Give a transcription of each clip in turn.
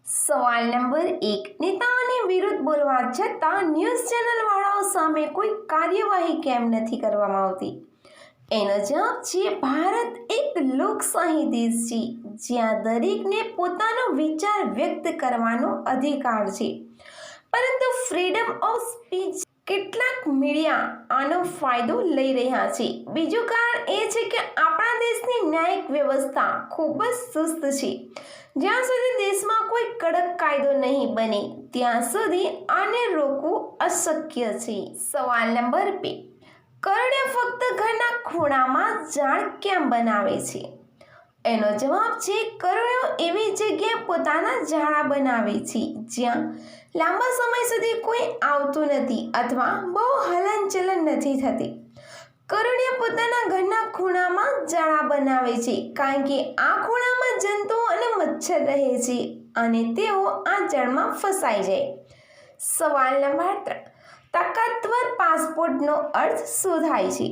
સવાલ નંબર 1, નેતાઓની વિરુદ્ધ બોલવા છતાં ન્યૂઝ ચેનલવાળાઓ સામે કોઈ કાર્યવાહી કેમ નથી કરવામાં આવતી? એનો જવાબ છે, ભારત એક લોકશાહી દેશ છે જ્યાં દરેકને પોતાનો વિચાર વ્યક્ત કરવાનો અધિકાર છે. પરંતુ ફ્રીડમ ઓફ સ્પીચ કેટલાક મીડિયા આનો ફાયદો લઈ રહ્યા છે. બીજું કારણ એ છે કે આપણા દેશની ન્યાયિક વ્યવસ્થા ખૂબ જ સુસ્ત છે. જ્યાં સુધી દેશમાં કોઈ કડક કાયદો નહીં બને ત્યાં સુધી આને રોકવું અશક્ય છે. સવાલ નંબર 2, કરોળિયો ફક્ત ઘરના ખૂણામાં ઝાડ કેમ બનાવે છે? એનો જવાબ છે, કરોળિયો એવી જગ્યાએ પોતાના જાળા બનાવે છે જ્યાં લાંબા સમય સુધી કોઈ આવતું નથી અથવા બહુ હલનચલન નથી થતી. કરોળિયા પોતાના ઘરના ખૂણામાં જાળા બનાવે છે કારણ કે આ ખૂણામાં જંતુઓ અને મચ્છર રહે છે અને તેઓ આ જાળમાં ફસાઈ જાય. સવાલ નંબર 3, તાકાતવર પાસપોર્ટનો અર્થ શું થાય છે?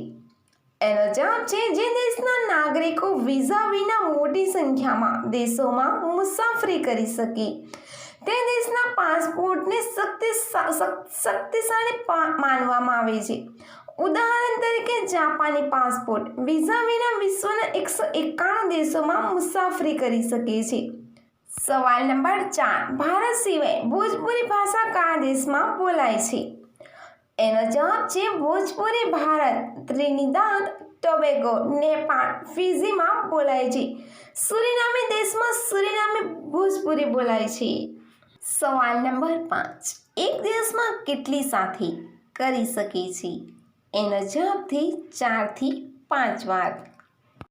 એનો જવાબ છે, જે દેશના નાગરિકો વિઝા વિના મોટી સંખ્યામાં દેશોમાં મુસાફરી કરી શકે તે દેશના પાસપોર્ટને શક્તિશાળી માનવામાં આવે છે. ઉદાહરણ તરીકે, જાપાની પાસપોર્ટ વિઝા વિના વિશ્વના 191 દેશોમાં મુસાફરી કરી શકે છે. સવાલ નંબર 4, ભારત સિવાય ભોજપુરી ભાષા કયા દેશમાં બોલાય છે? એનો જવાબ છે, ભોજપુરી ભારત, ત્રિનિદાદ ટોબેગો, નેપાળ, ફિજીમાં બોલાય છે. સુરીનામી દેશમાં સુરીનામી ભોજપુરી બોલાય છે. સવાલ નંબર 5, એક દિવસમાં કેટલી સાથી કરી શકે છે? એનો જવાબ છે 4 થી 5 વાર.